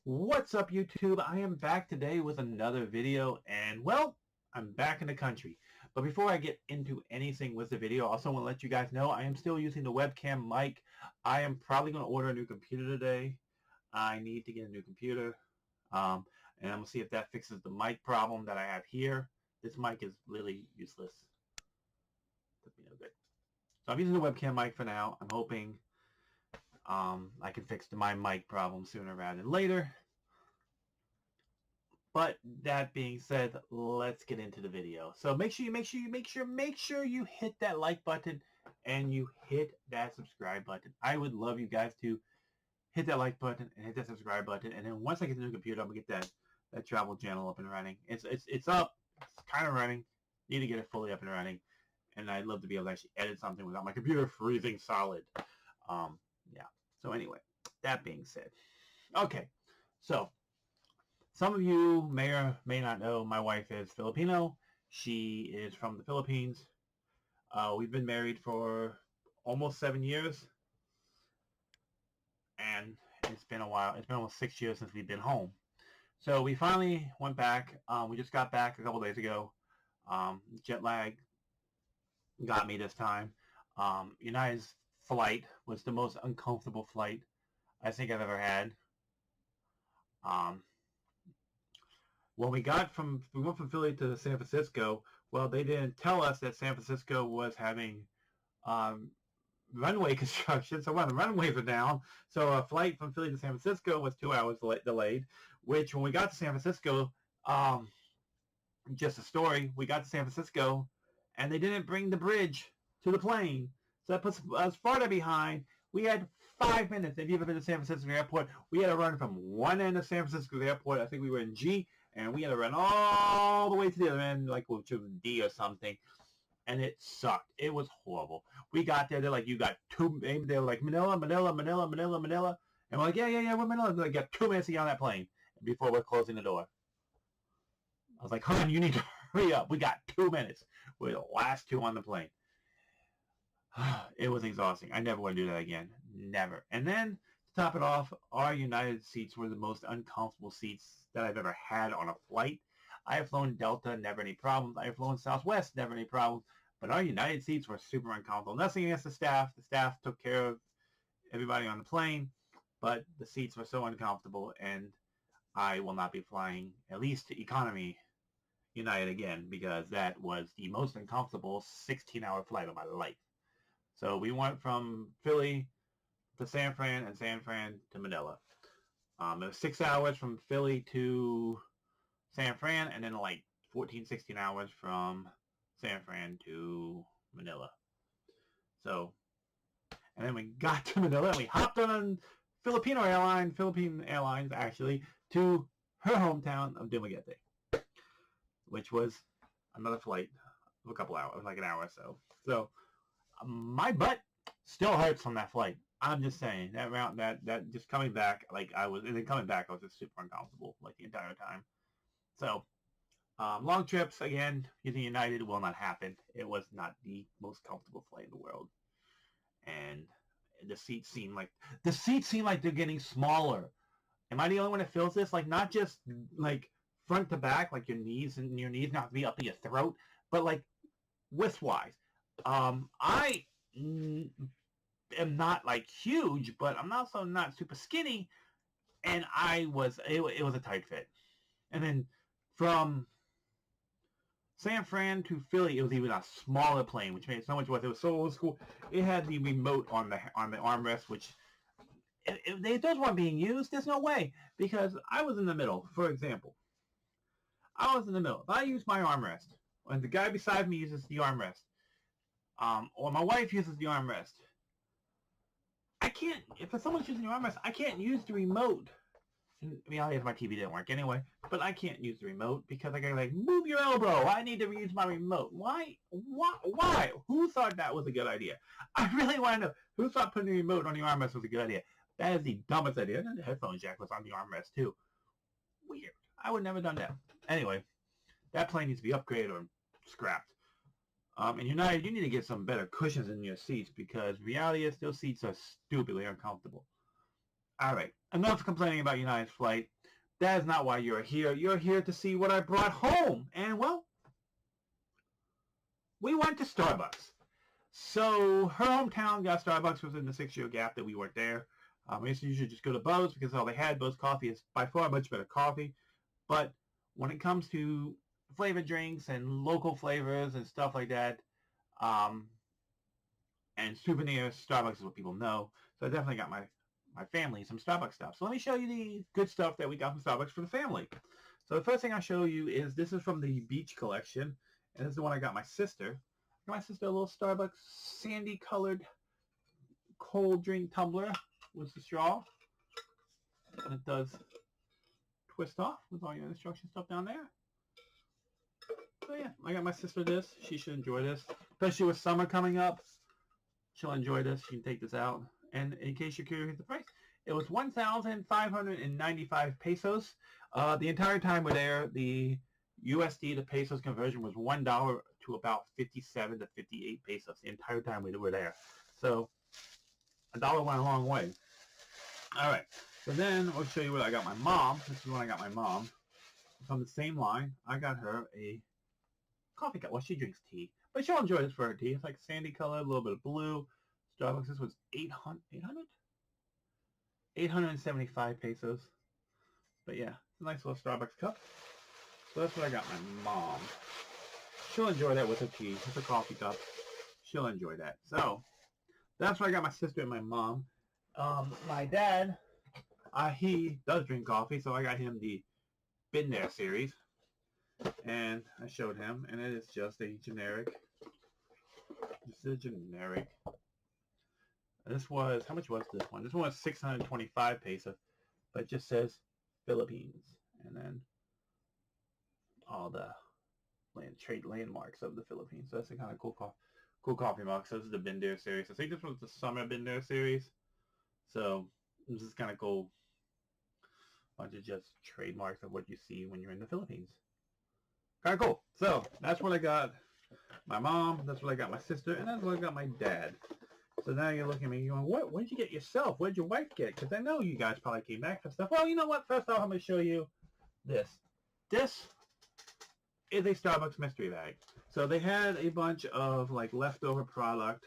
What's up, YouTube? I am back today with another video, and well, I'm back in the country. But before I get into anything with the video, I also want to let you guys know I am still using the webcam mic. I am probably going to order a new computer today. I need to get a new computer, and I'm going to see if that fixes the mic problem that I have here. This mic is really useless. Doesn't be no good. So I'm using the webcam mic for now. I'm hoping I can fix my mic problem sooner rather than later. But that being said, let's get into the video. So make sure you hit that like button and you hit that subscribe button. I would love you guys to hit that like button and hit that subscribe button. And then once I get the new computer, I'm gonna get that travel channel up and running. It's up. It's kind of running. Need to get it fully up and running. And I'd love to be able to actually edit something without my computer freezing solid. Yeah. So anyway, that being said, okay. So some of you may or may not know my wife is Filipino. She is from the Philippines. We've been married for almost 7 years. And it's been a while. It's been almost 6 years since we've been home. So we finally went back. We just got back a couple days ago. Jet lag got me this time. United's flight was the most uncomfortable flight I think I've ever had. When we went from Philly to San Francisco, well, they didn't tell us that San Francisco was having runway construction, so one of the runways were down. So a flight from Philly to San Francisco was 2 hours delayed, which when we got to San Francisco, just a story, we got to San Francisco, and they didn't bring the bridge to the plane. So that puts us farther behind. We had 5 minutes. If you've ever been to San Francisco Airport, we had to run from one end of San Francisco Airport. I think we were in G, and we had to run all the way to the other end, like which was D or something. And it sucked. It was horrible. We got there. They're like, you got two. They were like, Manila. And we're like, yeah, we're Manila. And they got 2 minutes to get on that plane before we're closing the door. I was like, hon, you need to hurry up. We got 2 minutes. We're the last two on the plane. It was exhausting. I never want to do that again. Never. And then, to top it off, our United seats were the most uncomfortable seats that I've ever had on a flight. I have flown Delta, never any problems. I have flown Southwest, never any problems. But our United seats were super uncomfortable. Nothing against the staff. The staff took care of everybody on the plane. But the seats were so uncomfortable, and I will not be flying, at least to economy United again, because that was the most uncomfortable 16-hour flight of my life. So we went from Philly to San Fran and San Fran to Manila. It was 6 hours from Philly to San Fran, and then like 14, 16 hours from San Fran to Manila. So, and then we got to Manila and we hopped on Philippine Airlines actually, to her hometown of Dumaguete, which was another flight of a couple hours, like an hour or so. So my butt still hurts from that flight. I'm just saying that just coming back, like I was just super uncomfortable like the entire time. So long trips again using United will not happen. It was not the most comfortable flight in the world, and the seats seem like they're getting smaller. Am I the only one that feels this? Like not just like front to back, like your knees not have to be up to your throat, but like width-wise. I am not like huge, but I'm also not super skinny, and it was a tight fit. And then from San Fran to Philly, it was even a smaller plane, which made it so much worse. It was so old school. It had the remote on the armrest, which if those weren't being used, there's no way, because I was in the middle. For example, I was in the middle. If I use my armrest, and the guy beside me uses the armrest, or my wife uses the armrest, I can't, if someone's using the armrest, I can't use the remote. In reality, my TV didn't work anyway, but I can't use the remote because I gotta like, move your elbow. I need to use my remote. Why? Who thought that was a good idea? I really want to know, who thought putting the remote on the armrest was a good idea? That is the dumbest idea. And the headphone jack was on the armrest too. Weird. I would never done that. Anyway, that plane needs to be upgraded or scrapped. And United, you need to get some better cushions in your seats, because reality is those seats are stupidly uncomfortable. All right, enough complaining about United's flight. That is not why you're here. You're here to see what I brought home. And, well, we went to Starbucks. So her hometown got Starbucks within the 6-year gap that we weren't there. I used to usually just go to Bo's because all they had. Bo's coffee is by far much better coffee. But when it comes to flavored drinks and local flavors and stuff like that, and souvenirs, Starbucks is what people know. So I definitely got my family some Starbucks stuff. So let me show you the good stuff that we got from Starbucks for the family. So the first thing I'll show you is this is from the beach collection. And this is the one I got my sister. I got my sister a little Starbucks sandy colored cold drink tumbler with the straw. And it does twist off with all your instruction stuff down there. So yeah, I got my sister this. She should enjoy this. Especially with summer coming up. She'll enjoy this. She can take this out. And in case you're curious the price, it was 1,595 pesos. The entire time we're there, the USD to pesos conversion was $1 to about 57 to 58 pesos the entire time we were there. So a dollar went a long way. All right. So then I'll show you what I got my mom. This is what I got my mom. From the same line, I got her a coffee cup. Well, she drinks tea, but she'll enjoy this for her tea. It's like sandy color, a little bit of blue. Starbucks, this was 875 pesos. But yeah, it's a nice little Starbucks cup. So that's what I got my mom. She'll enjoy that with her tea. It's a coffee cup. She'll enjoy that. So that's what I got my sister and my mom. My dad, he does drink coffee, so I got him the Been There series. And I showed him, and it is just a generic. This is a generic. This was, how much was this one? This one was 625 pesos, but it just says Philippines. And then all the trade landmarks of the Philippines. So that's a kind of cool coffee mug. So this is the Been There series. I think this was the summer Been There series. So this is kind of cool. Bunch of just trademarks of what you see when you're in the Philippines. Kind of cool. So that's what I got my mom. That's what I got my sister. And that's what I got my dad. So now you're looking at me going, what did you get yourself? What did your wife get? Because I know you guys probably came back for stuff. Well, you know what? First off, I'm going to show you this. This is a Starbucks mystery bag. So they had a bunch of like leftover product.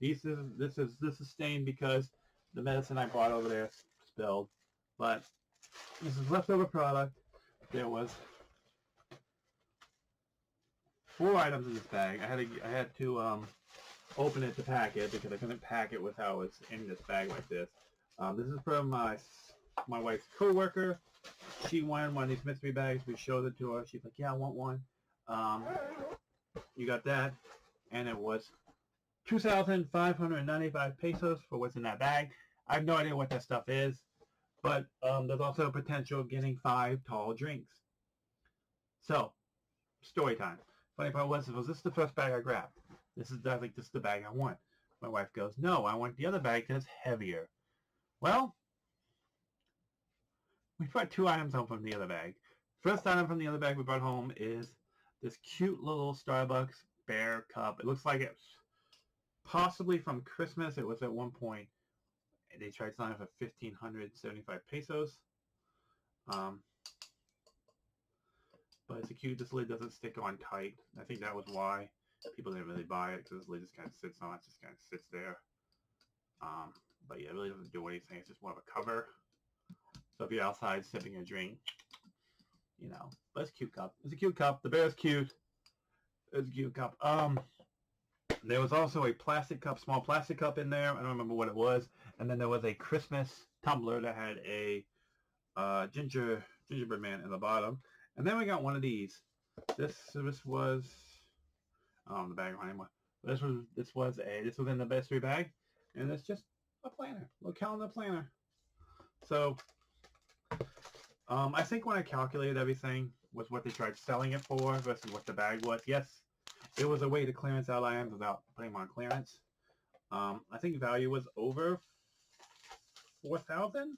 This is stained because the medicine I bought over there spilled. But this is leftover product. There was 4 items in this bag. I had to open it to pack it because I couldn't pack it without it's in this bag like this. This is from my wife's coworker. She wanted one of these mystery bags. We showed it to her. She's like, yeah, I want one. You got that. And it was 2,595 pesos for what's in that bag. I have no idea what that stuff is. But there's also a potential of getting 5 tall drinks. So, story time. Funny part was this the first bag I grabbed? This is the bag I want. My wife goes, no, I want the other bag that's heavier. Well, we brought 2 items home from the other bag. First item from the other bag we brought home is this cute little Starbucks bear cup. It looks like it's possibly from Christmas. It was at one point. They tried selling it for 1,575 pesos. But it's cute. This lid doesn't stick on tight. I think that was why people didn't really buy it, because this lid just kind of sits on it. Just kind of sits there. But yeah, it really doesn't do anything. It's just more of a cover. So if you're outside sipping a drink, you know. But it's a cute cup. It's a cute cup. The bear's cute. It's a cute cup. There was also a plastic cup, small plastic cup in there. I don't remember what it was. And then there was a Christmas tumbler that had a gingerbread man in the bottom. And then we got one of these. This was the bag behind me. This was in the mystery bag, and it's just a planner, a little calendar planner. So I think when I calculated everything was what they tried selling it for versus what the bag was. Yes, it was a way to clearance out items without putting them on clearance. I think value was over 4,000.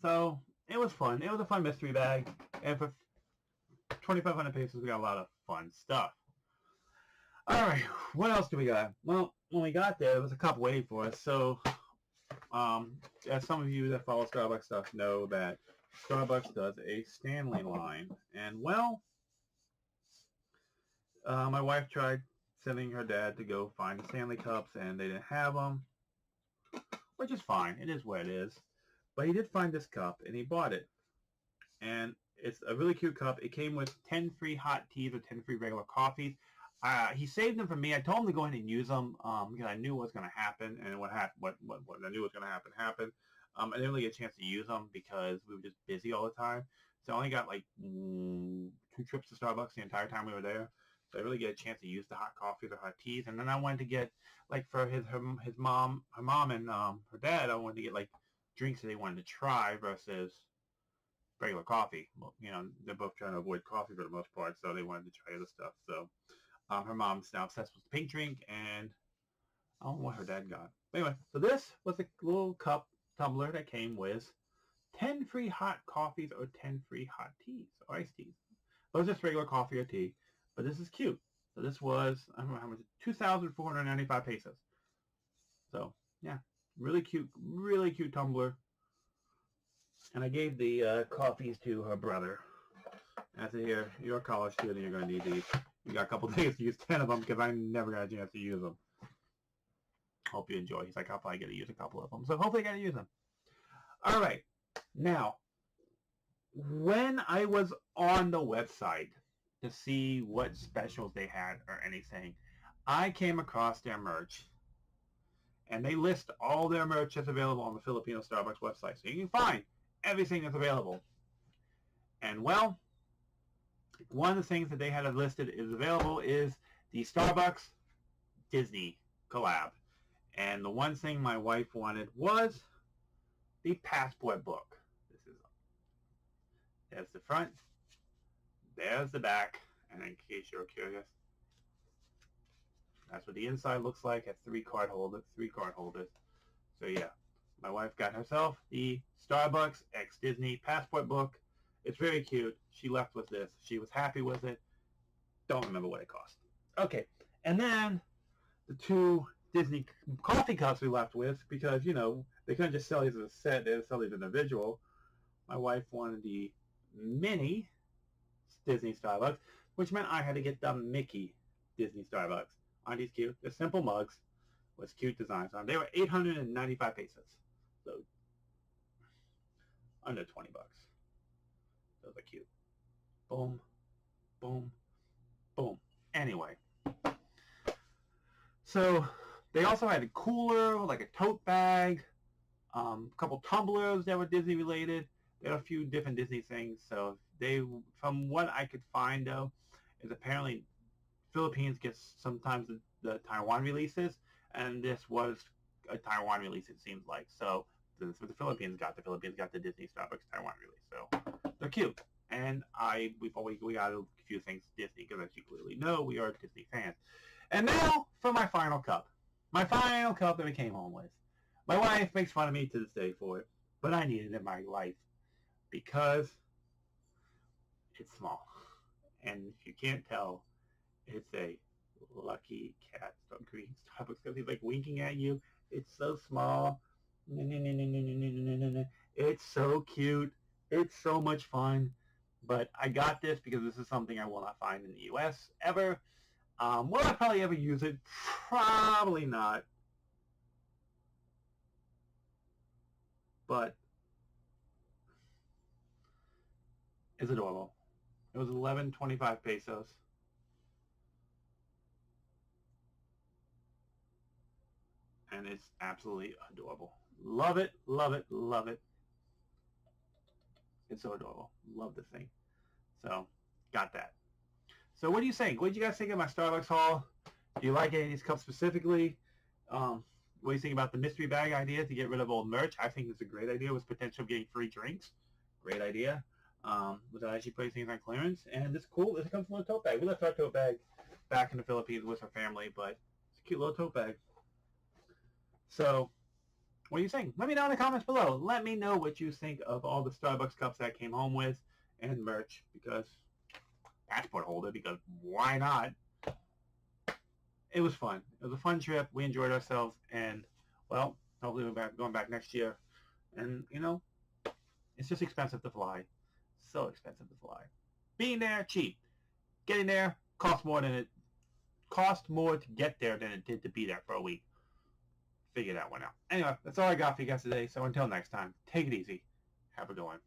So it was fun. It was a fun mystery bag, and for 2,500 pesos, we got a lot of fun stuff. All right, what else do we got? Well, when we got there was a cup waiting for us. So, as some of you that follow Starbucks stuff know that Starbucks does a Stanley line. And, well, my wife tried sending her dad to go find the Stanley Cups, and they didn't have them, which is fine. It is what it is. But he did find this cup, and he bought it. And it's a really cute cup. It came with 10 free hot teas or 10 free regular coffees. He saved them for me. I told him to go ahead and use them because I knew what was going to happen, and what I knew was going to happen. I didn't really get a chance to use them because we were just busy all the time. So I only got like 2 trips to Starbucks the entire time we were there. So I really get a chance to use the hot coffees or hot teas. And then I wanted to get, like, for his mom and her dad, I wanted to get like drinks that they wanted to try versus regular coffee. Well, you know, they're both trying to avoid coffee for the most part, so they wanted to try other stuff. So her mom's now obsessed with the pink drink, and I don't know what her dad got. But anyway, so this was a little tumbler that came with 10 free hot coffees or 10 free hot teas or iced teas. But it was just regular coffee or tea. But this is cute. So this was, I don't know how much, 2,495 pesos. So, yeah, really cute tumbler. And I gave the coffees to her brother. And I said, here, you're a college student, you're going to need these. You got a couple days to use 10 of them because I never got a chance to use them. Hope you enjoy. He's like, I'll probably get to use a couple of them. So hopefully I get to use them. All right. Now, when I was on the website to see what specials they had or anything, I came across their merch. And they list all their merch that's available on the Filipino Starbucks website. So you can find everything that's available. And, well, one of the things that they had listed is available is the Starbucks Disney collab. And the one thing my wife wanted was the passport book. There's the front, there's the back, and in case you're curious, that's what the inside looks like. At 3 card holders. So yeah, my wife got herself the Starbucks x Disney passport book. It's very cute. She left with this. She was happy with it. Don't remember what it cost. Okay, and then the 2 Disney coffee cups we left with, because, you know, they couldn't just sell these as a set. They had to sell these individual. My wife wanted the mini Disney Starbucks, which meant I had to get the Mickey Disney Starbucks. Aren't these cute? They're simple mugs with cute designs on them. They were 895 pesos. So under 20 bucks. Those are cute. Boom, boom, boom. Anyway. So they also had a cooler, like a tote bag, a couple tumblers that were Disney related. There are a few different Disney things. So they, from what I could find though, is apparently Philippines gets sometimes the Taiwan releases, and this was a Taiwan release, it seems like. So this is what the Philippines got. The Philippines got the Disney Starbucks Taiwan release. So they're cute. And we got a few things Disney, because as you clearly know, we are Disney fans. And now for my final cup. My final cup that we came home with. My wife makes fun of me to this day for it, but I need it in my life because it's small. And if you can't tell, it's a Lucky Cat green Starbucks, because he's like winking at you. It's so small. It's so cute. It's so much fun. But I got this because this is something I will not find in the U.S. ever. Will I probably ever use it? Probably not. But it's adorable. It was 11.25 pesos. And it's absolutely adorable. Love it, love it, love it. It's so adorable. Love this thing. So, got that. So what do you think? What did you guys think of my Starbucks haul? Do you like any of these cups specifically? What do you think about the mystery bag idea to get rid of old merch? I think it's a great idea with potential of getting free drinks. Great idea. Without actually putting things on clearance. And it's cool. It comes from a tote bag. We left our tote bag back in the Philippines with our family, but it's a cute little tote bag. So, what do you think? Let me know in the comments below. Let me know what you think of all the Starbucks cups that I came home with and merch, because passport holder, because why not? It was fun. It was a fun trip. We enjoyed ourselves, and, well, hopefully we're going back next year. And, you know, It's just expensive to fly. So expensive to fly. Being there, cheap. Getting there, cost more to get there than it did to be there for a week. Figure that one out. Anyway, that's all I got for you guys today. So until next time, take it easy. Have a good one.